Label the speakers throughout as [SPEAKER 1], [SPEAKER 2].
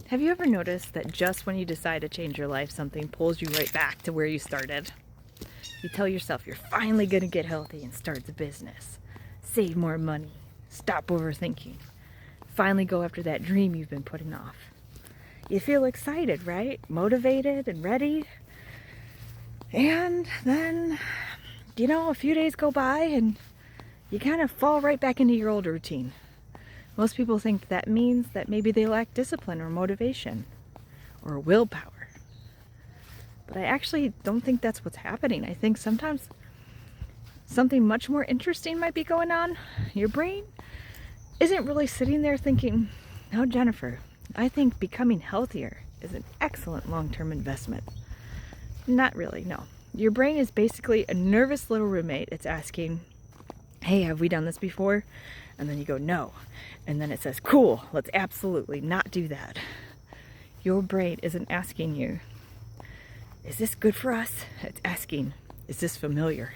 [SPEAKER 1] Have you ever noticed that just when you decide to change your life, something pulls you right back to where you started? You tell yourself you're finally going to get healthy and start the business, save more money, stop overthinking, finally go after that dream you've been putting off. You feel excited, right? Motivated and ready. And then, a few days go by and you kind of fall right back into your old routine. Most people think that means that maybe they lack discipline or motivation or willpower. But I actually don't think that's what's happening. I think sometimes something much more interesting might be going on. Your brain isn't really sitting there thinking, no, Jennifer, I think becoming healthier is an excellent long-term investment. Not really, no. Your brain is basically a nervous little roommate. It's asking, hey, have we done this before? And then you go, no. And then it says, cool, let's absolutely not do that. Your brain isn't asking you, is this good for us? It's asking, is this familiar?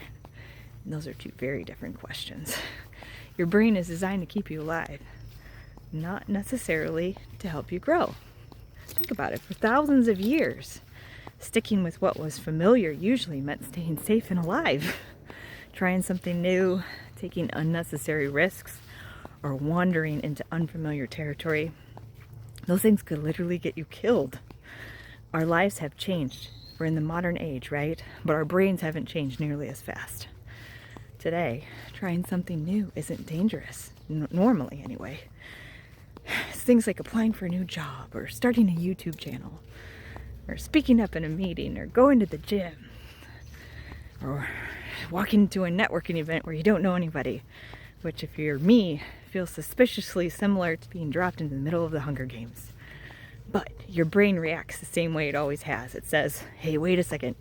[SPEAKER 1] And those are two very different questions. Your brain is designed to keep you alive, not necessarily to help you grow. Think about it. For thousands of years, sticking with what was familiar usually meant staying safe and alive. Trying something new, taking unnecessary risks, or wandering into unfamiliar territory, those things could literally get you killed. Our lives have changed. We're in the modern age, right? But our brains haven't changed nearly as fast. Today, trying something new isn't dangerous, normally anyway. It's things like applying for a new job, or starting a YouTube channel, or speaking up in a meeting, or going to the gym, or walking to a networking event where you don't know anybody, which if you're me, feels suspiciously similar to being dropped into the middle of the Hunger Games. But your brain reacts the same way it always has. It says, hey, wait a second,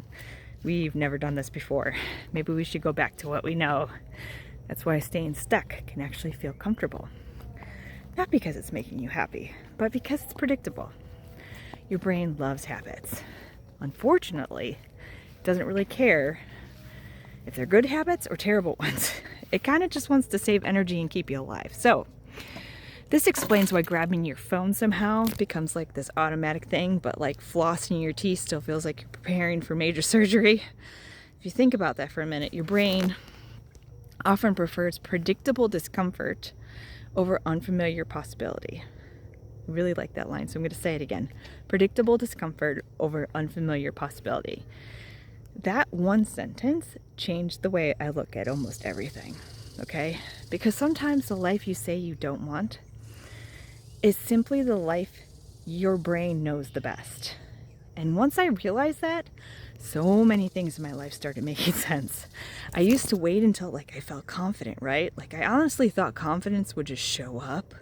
[SPEAKER 1] we've never done this before. Maybe we should go back to what we know. That's why staying stuck can actually feel comfortable. Not because it's making you happy, but because it's predictable. Your brain loves habits. Unfortunately, it doesn't really care if they're good habits or terrible ones. It kind of just wants to save energy and keep you alive. So this explains why grabbing your phone somehow becomes like this automatic thing, but like flossing your teeth still feels like you're preparing for major surgery. If you think about that for a minute, your brain often prefers predictable discomfort over unfamiliar possibility. I really like that line, so I'm going to say it again. Predictable discomfort over unfamiliar possibility. That one sentence changed the way I look at almost everything, okay? Because sometimes the life you say you don't want is simply the life your brain knows the best. And once I realized that, so many things in my life started making sense. I used to wait until I felt confident, right? I honestly thought confidence would just show up.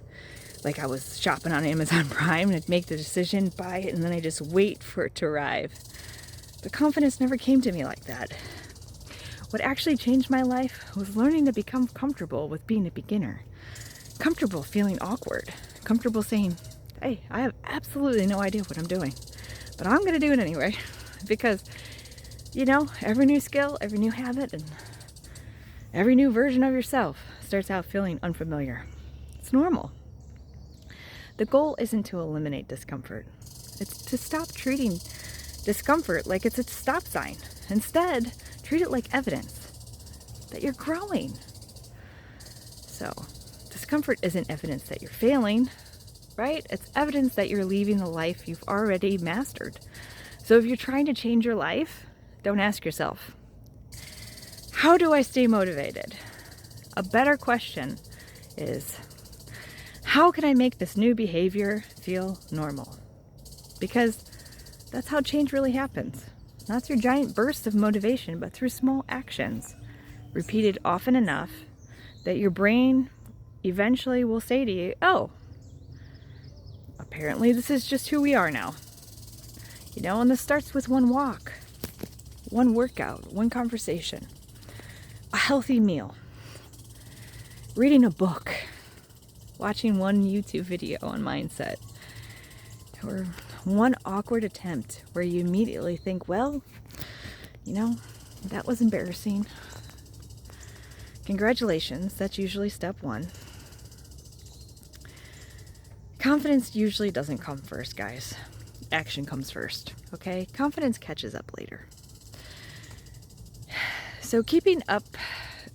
[SPEAKER 1] I was shopping on Amazon Prime and I'd make the decision, buy it, and then I just wait for it to arrive. But confidence never came to me like that. What actually changed my life was learning to become comfortable with being a beginner. Comfortable feeling awkward. Comfortable saying, hey, I have absolutely no idea what I'm doing, but I'm going to do it anyway. Because, every new skill, every new habit, and every new version of yourself starts out feeling unfamiliar. It's normal. The goal isn't to eliminate discomfort. It's to stop treating discomfort like it's a stop sign. Instead, treat it like evidence that you're growing. So, discomfort isn't evidence that you're failing, right? It's evidence that you're leaving the life you've already mastered. So if you're trying to change your life, don't ask yourself, how do I stay motivated? A better question is, how can I make this new behavior feel normal? Because that's how change really happens. Not through giant bursts of motivation, but through small actions, repeated often enough that your brain eventually will say to you, oh, apparently this is just who we are now. And this starts with one walk, one workout, one conversation, a healthy meal, reading a book, watching one YouTube video on mindset, or one awkward attempt where you immediately think, well, that was embarrassing. Congratulations, that's usually step one. Confidence usually doesn't come first, guys. Action comes first, okay? Confidence catches up later. So keeping up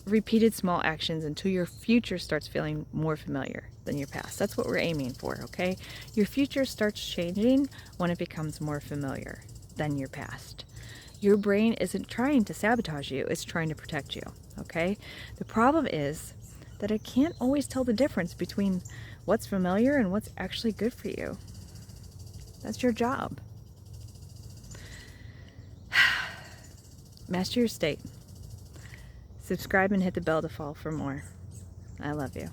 [SPEAKER 1] repeated small actions until your future starts feeling more familiar than your past. That's what we're aiming for, okay? Your future starts changing when it becomes more familiar than your past. Your brain isn't trying to sabotage you, it's trying to protect you, okay? The problem is that it can't always tell the difference between what's familiar and what's actually good for you. That's your job. Master your state. Subscribe and hit the bell to follow for more. I love you.